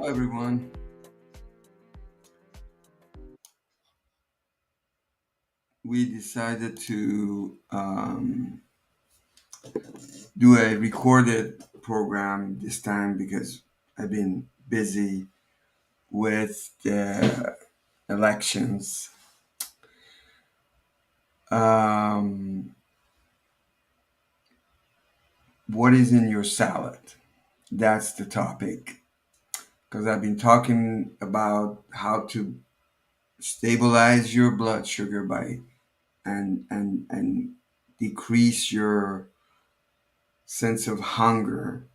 everyone. We decided to do a recorded program this time because I've been busy with the elections. Um, what is in your salad? That's the topic. Because I've been talking about how to stabilize your blood sugar by and decrease your sense of hunger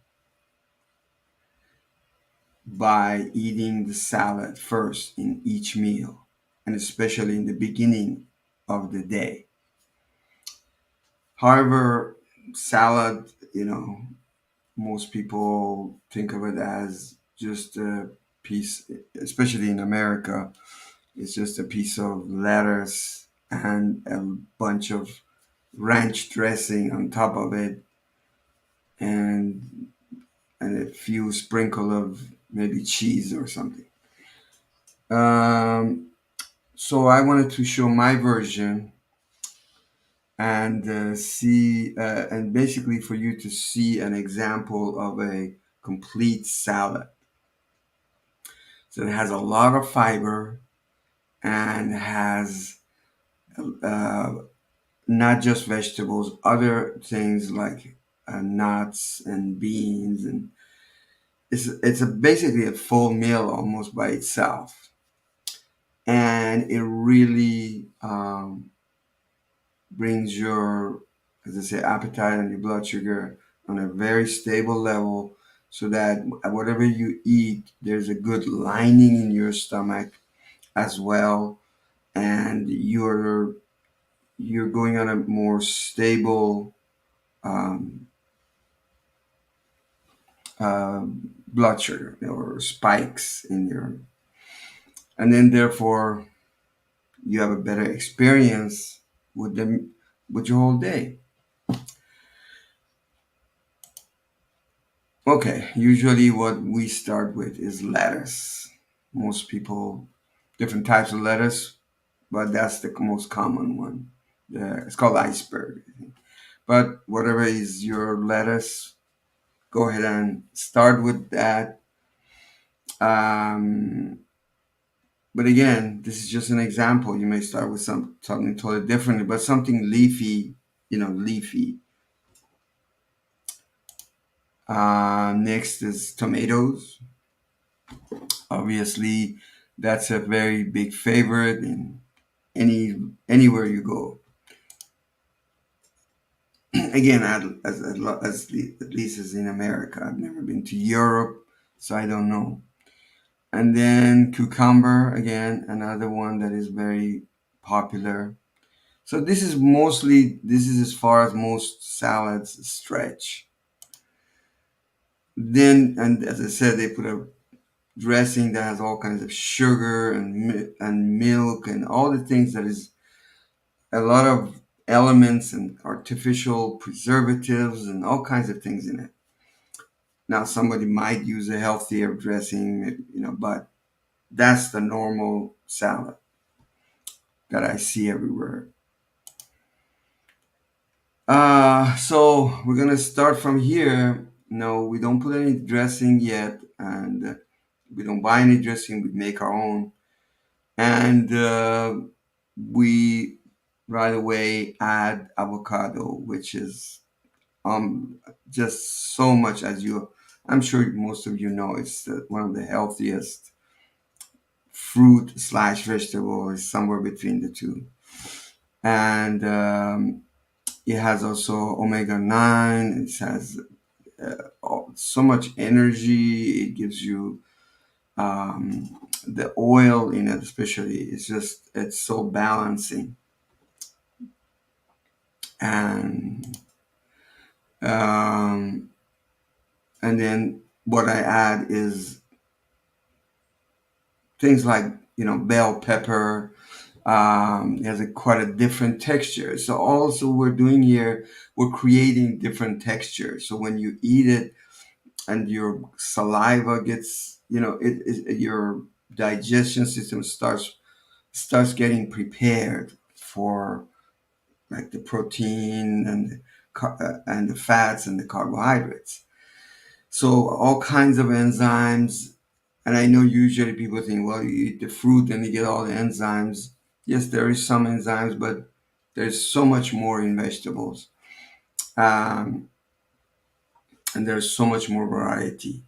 by eating the salad first in each meal, and especially in the beginning of the day. However, salad, most people think of it as just a piece, especially in America, it's just a piece of lettuce and a bunch of ranch dressing on top of it, and a few sprinkle of maybe cheese or something. Um, So I wanted to show my version and see, and basically for you to see an example of a complete salad. So it has a lot of fiber and has uh, not just vegetables, other things like nuts and beans, and basically a full meal almost by itself, and it really brings your, as I say, appetite and your blood sugar on a very stable level so that whatever you eat, there's a good lining in your stomach as well. And you're going on a more stable um, blood sugar or spikes in your, and then therefore you have a better experience with them with your whole day. Okay, usually what we start with is lettuce. Most people, different types of lettuce, but that's the most common one. It's called iceberg. But whatever is your lettuce, go ahead and start with that. Um, but again, this is just an example. You may start with something totally different, but something leafy, leafy. Next is tomatoes. Obviously, that's a very big favorite in anywhere you go. Again, at least as in America, I've never been to Europe, so I don't know. And then cucumber, again, another one that is very popular. So this is as far as most salads stretch. Then, and as I said, they put a dressing that has all kinds of sugar and milk and all the things that is a lot of elements and artificial preservatives and all kinds of things in it. Now, somebody might use a healthier dressing, but that's the normal salad that I see everywhere. So we're gonna start from here. No, we don't put any dressing yet, and we don't buy any dressing. We make our own, and we right away add avocado, which is um just so much, as you, I'm sure most of you know, it's one of the healthiest fruit slash vegetable, is somewhere between the two, and it has also omega 9. It has so much energy. It gives you the oil in it, especially, it's so balancing. And um and then what I add is things like, bell pepper. It has quite a different texture. So also we're doing here, we're creating different textures. So when you eat it and your saliva gets, your digestion system starts getting prepared for like the protein and the fats and the carbohydrates. So all kinds of enzymes. And I know usually people think, well, you eat the fruit and you get all the enzymes. Yes, there is some enzymes, but there's so much more in vegetables, um, and there's so much more variety.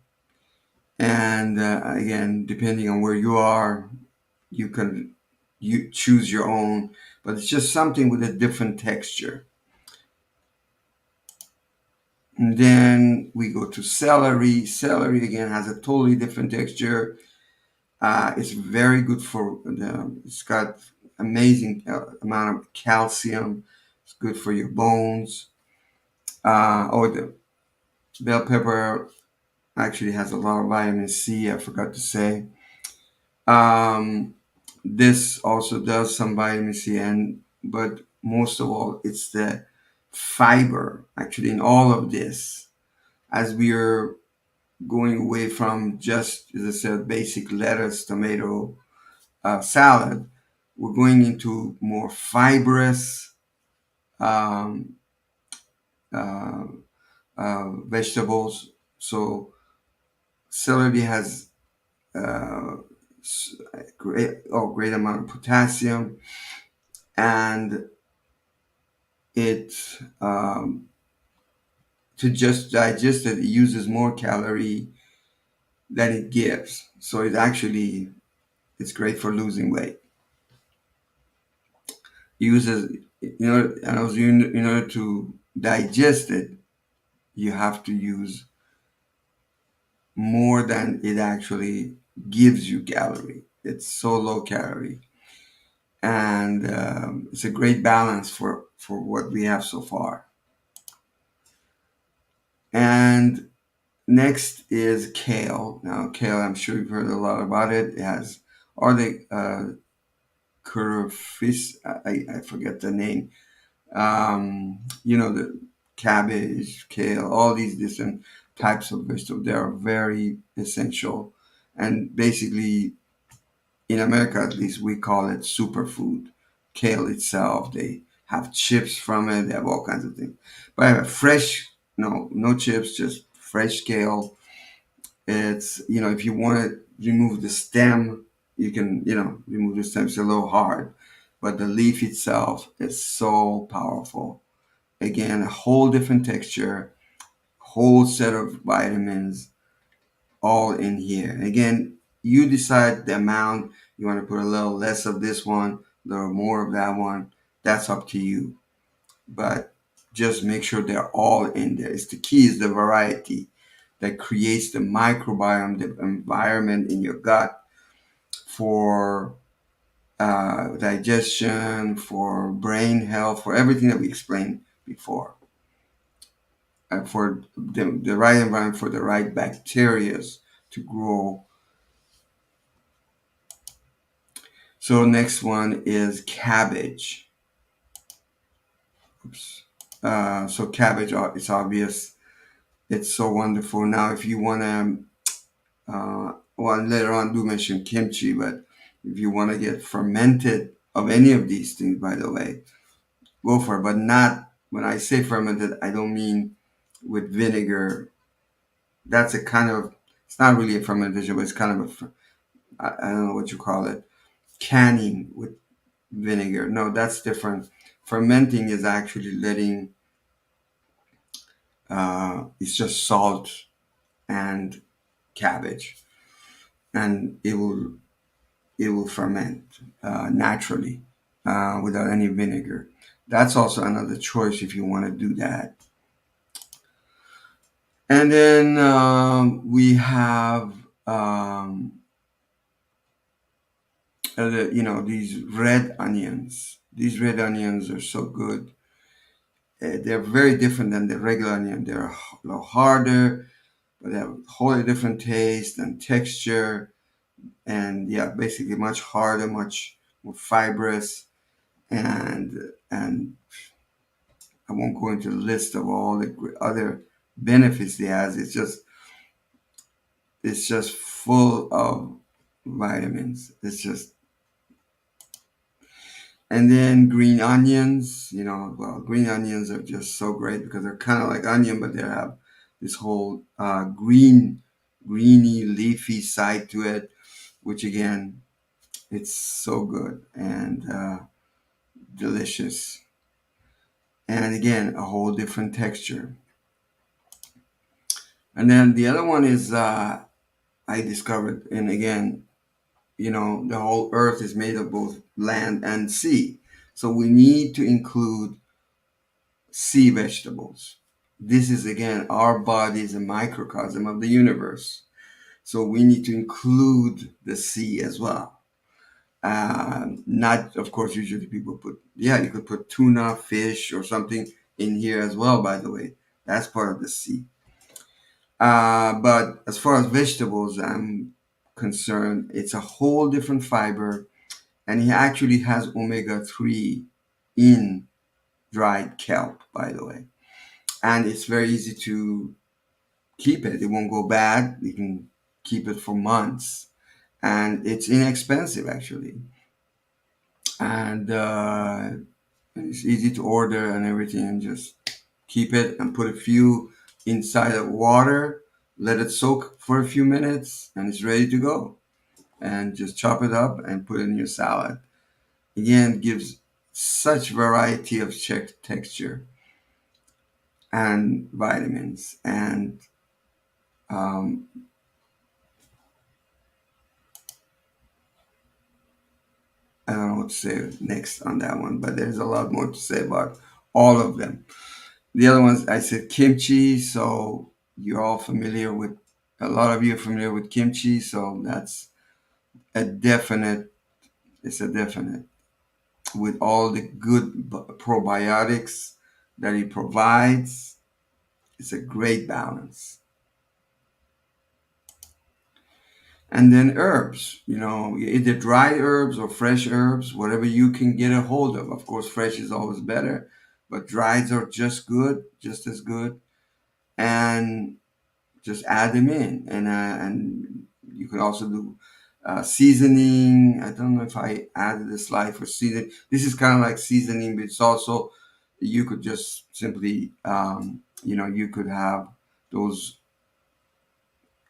And again, depending on where you are, you can you choose your own, but it's just something with a different texture. And then we go to celery. Celery again has a totally different texture. It's very good for the. It's got amazing amount of calcium. It's good for your bones. The bell pepper actually has a lot of vitamin C. I forgot to say. Um, this also does some vitamin C, but most of all, it's the fiber actually in all of this. As we are going away from just, as I said, basic lettuce, tomato, salad, we're going into more fibrous um, uh, vegetables. So celery has uh, great amount of potassium, and it to just digest it, it uses more calorie than it gives. So it's great for losing weight. Uses and also in order to digest it, you have to use more than it actually gives you calorie. It's so low calorie, and it's a great balance for what we have so far. And next is kale. Now, kale, I'm sure you've heard a lot about it. It has or the curfis, I forget the name. The cabbage, kale, all these different types of vegetables. They are very essential, and basically in America, at least, we call it superfood. Kale itself, they have chips from it. They have all kinds of things. But I have a fresh, no chips, just fresh kale. It's if you want to remove the stem, you can remove the stem. It's a little hard, but the leaf itself is so powerful. Again, a whole different texture, whole set of vitamins all in here. Again, you decide the amount. You want to put a little less of this one, a little more of that one. That's up to you. But just make sure they're all in there. It's the key is the variety that creates the microbiome, the environment in your gut for digestion, for brain health, for everything that we explained before. For the right environment for the right bacteria to grow. So next one is cabbage. Oops. So cabbage, it's obvious. It's so wonderful. Now, if you want to, well, later on, do mention kimchi, but if you want to get fermented of any of these things, by the way, go for it. But not, when I say fermented, I don't mean with vinegar. That's a kind of, it's not really a fermentation, but it's kind of I don't know what you call it, canning with vinegar. No, that's different. Fermenting is actually letting, it's just salt and cabbage, and it will ferment naturally without any vinegar. That's also another choice if you want to do that. And then we have these red onions. These red onions are so good. They're very different than the regular onion. They're a little harder, but they have a wholly different taste and texture. And yeah, basically much harder, much more fibrous. And I won't go into the list of all the other benefits it has. It's just full of vitamins. It's just, and then green onions, well, green onions are just so great because they're kind of like onion, but they have this whole greeny, leafy side to it, which again, it's so good and delicious. And again, a whole different texture. And then the other one is I discovered, and again, the whole earth is made of both land and sea. So we need to include sea vegetables. This is again, our body is a microcosm of the universe. So we need to include the sea as well. Not, of course, usually people put, yeah, you could put tuna, fish, or something in here as well, by the way. That's part of the sea. But as far as vegetables, I'm concerned, it's a whole different fiber, and it actually has omega 3 in dried kelp, by the way. And it's very easy to keep it. It won't go bad. You can keep it for months. And it's inexpensive, actually. And it's easy to order and everything, and just keep it and put a few inside of water, let it soak for a few minutes, and it's ready to go. And just chop it up and put it in your salad. Again, gives such variety of texture and vitamins. And um, I don't know what to say next on that one, but there's a lot more to say about all of them. The other ones, I said kimchi, so you're all familiar with, a lot of you are familiar with kimchi, so that's a definite, it's a definite. With all the good probiotics that it provides, it's a great balance. And then herbs, either dried herbs or fresh herbs, whatever you can get a hold of. Of course, fresh is always better, but drieds are just good, just as good. And just add them in, and you could also do seasoning. I don't know if I added a slide for seasoning. This is kind of like seasoning, but it's also, you could just simply, you could have those,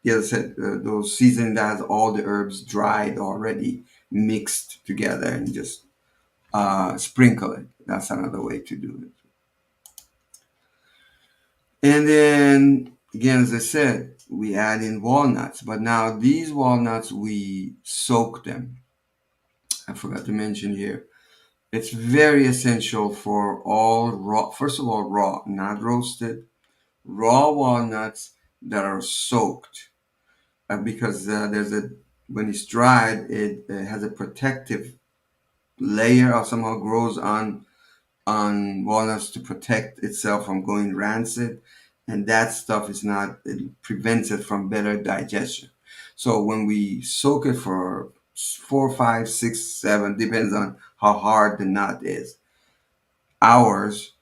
yeah, I said, those seasoning that has all the herbs dried already mixed together, and just sprinkle it. That's another way to do it. And then again, as I said, we add in walnuts, but now these walnuts, we soak them. I forgot to mention here. It's very essential for all raw, first of all, raw, not roasted, raw walnuts that are soaked, because there's a, when it's dried, it has a protective layer, or somehow grows on walnuts to protect itself from going rancid, and that stuff is not, it prevents it from better digestion. So when we soak it for 4, 5, 6, 7, depends on how hard the nut is, hours,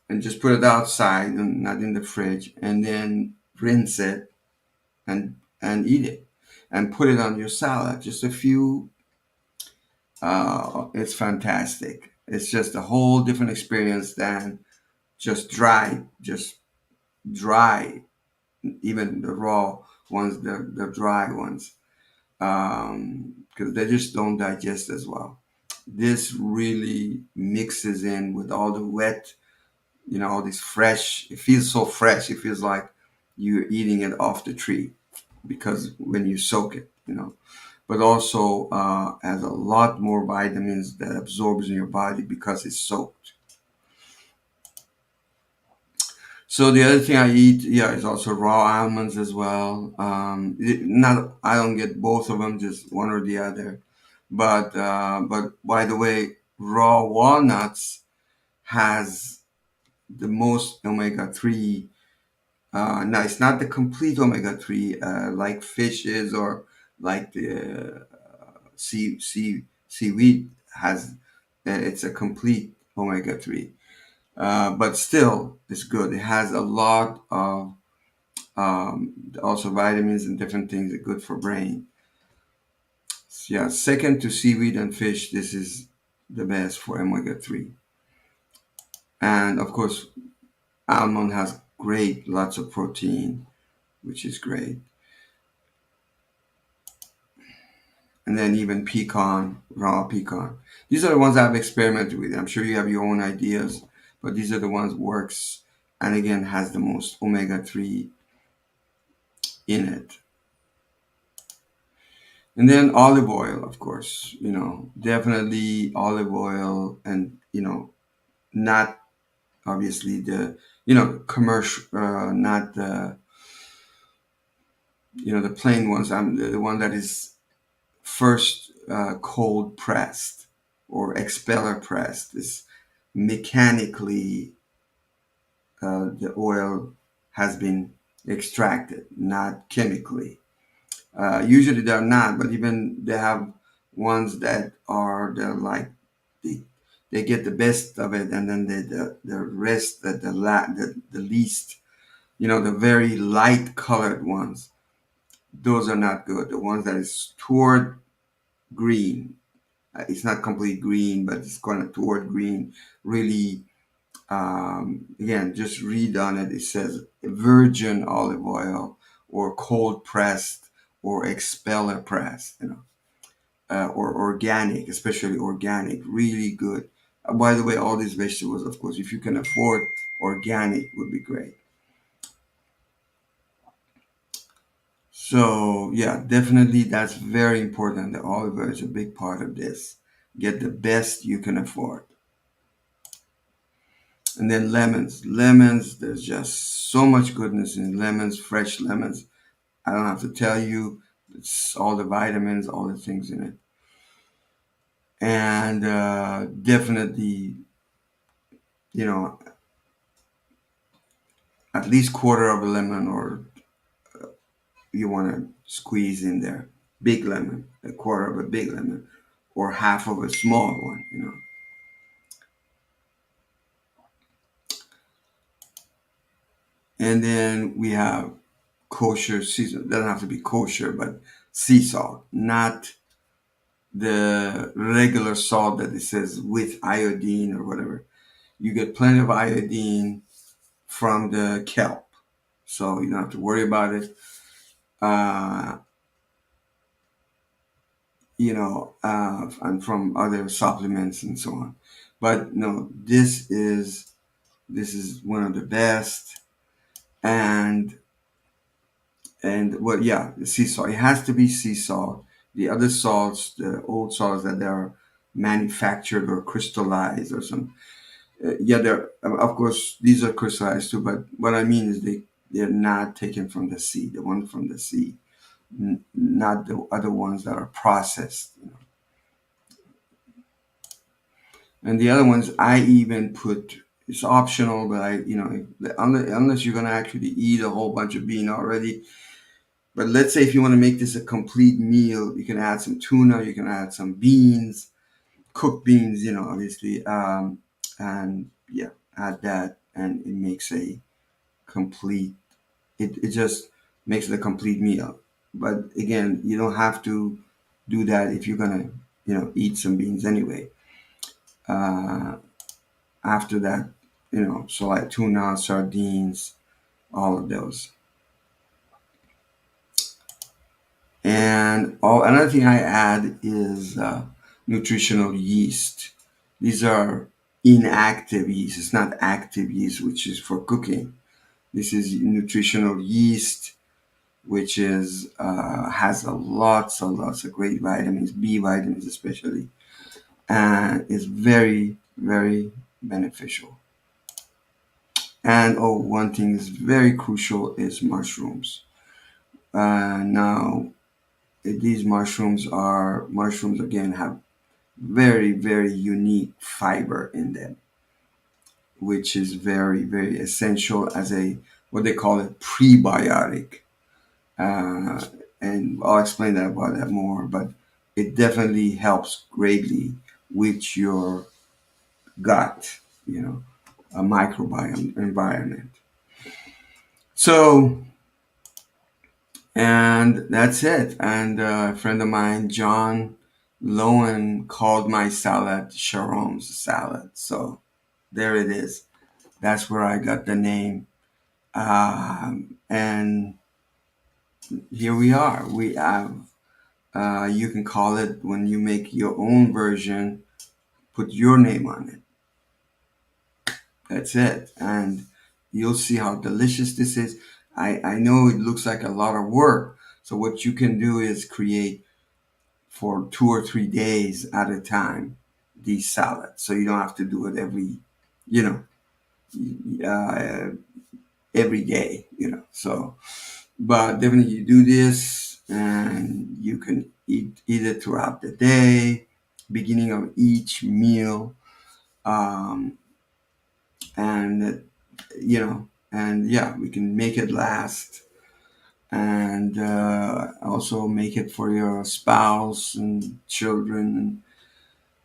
and just put it outside and not in the fridge, and then rinse it and eat it, and put it on your salad, just a few. It's fantastic. It's just a whole different experience than just dry, even the raw ones, the dry ones, because they just don't digest as well. This really mixes in with all the wet, all this fresh. It feels so fresh. It feels like you're eating it off the tree, because when you soak it, but also has a lot more vitamins that absorbs in your body because it's soaked. So the other thing I eat, yeah, is also raw almonds as well. Not, I don't get both of them, just one or the other. But by the way, raw walnuts has the most omega 3. Now it's not the complete omega 3 like fish is, or like the seaweed has. It's a complete omega 3. But still, it's good. It has a lot of Also, vitamins and different things are good for brain. So, yeah, second to seaweed and fish, this is the best for omega 3. And of course, almond has great, lots of protein, which is great. And then even pecan, raw pecan. These are the ones I've experimented with. I'm sure you have your own ideas, but these are the ones works, and again has the most omega 3 in it. And then olive oil, of course, definitely olive oil, and not obviously the commercial, not the plain ones. I'm the one that is first cold pressed or expeller pressed. Is mechanically the oil has been extracted, not chemically. Usually they're not, but even they have ones that are they're like they, they get the best of it, and then the rest, the least, the very light colored ones. Those are not good. The ones that is toward green, it's not complete green, but it's kind of toward green. Really, again, just read on it. It says virgin olive oil or cold pressed or expeller pressed. Or organic, especially organic, really good. By the way, all these vegetables, of course, if you can afford organic, would be great. So yeah, definitely that's very important. The olive oil is a big part of this. Get the best you can afford. And then lemons. Lemons, there's just so much goodness in lemons, fresh lemons. I don't have to tell you, it's all the vitamins, all the things in it. And definitely, you know, at least quarter of a lemon, or you want to squeeze in there. Big lemon, a quarter of a big lemon, or half of a small one. And then we have kosher season. It doesn't have to be kosher, but sea salt, not the regular salt that it says with iodine or whatever. You get plenty of iodine from the kelp, so you don't have to worry about it. Uh, and from other supplements and so on. But no, this is one of the best. And well, yeah, the sea salt. It has to be sea salt. The other salts, the old salts that are manufactured or crystallized or some, yeah, they're of course these are crystallized too. But what I mean is they're not taken from the sea. The one from the sea, not the other ones that are processed. And the other ones I even put. It's optional, but unless you're gonna actually eat a whole bunch of bean already. But let's say if you want to make this a complete meal, you can add some tuna, you can add some beans, cooked beans, obviously, and yeah, add that, and it makes a complete. It just makes it a complete meal. But again, you don't have to do that if you're gonna, eat some beans anyway. Uh, After that, so like tuna, sardines, all of those. And another thing I add is nutritional yeast. These are inactive yeast. It's not active yeast, which is for cooking. This is nutritional yeast, which is has lots and lots of great vitamins, B vitamins especially, and is very, very beneficial. And one thing is very crucial is mushrooms. Now, these mushrooms again have very, very unique fiber in them, which is very, very essential as a what they call a prebiotic. Uh, and I'll explain that about that more, but it definitely helps greatly with your gut, a microbiome environment. So And that's it. And a friend of mine, John Lowen, called my salad Sharon's salad. So there it is. That's where I got the name. And here we are. We have, you can call it, when you make your own version, put your name on it. That's it. And you'll see how delicious this is. I know it looks like a lot of work. So what you can do is create for 2 or 3 days at a time these salads. So you don't have to do it you know, every day, So, but definitely you do this and you can eat it throughout the day, beginning of each meal. Um, and and yeah, we can make it last, and also make it for your spouse and children, and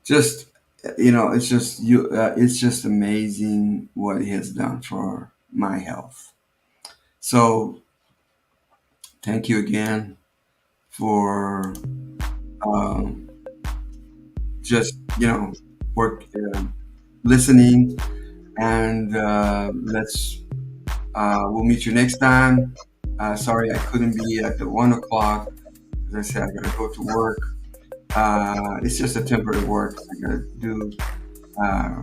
just it's just amazing what he has done for my health. So thank you again for um, just work listening, and we'll meet you next time. Sorry I couldn't be at the 1 o'clock. As I said, I gotta go to work. It's just a temporary work I gotta do. Uh,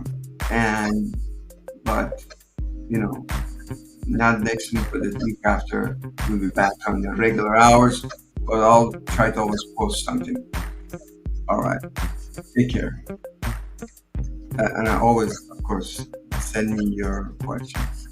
and but you know, not next week, but the week after, we'll be back on the regular hours. But I'll try to always post something. All right, take care, and I always, of course, send me your questions.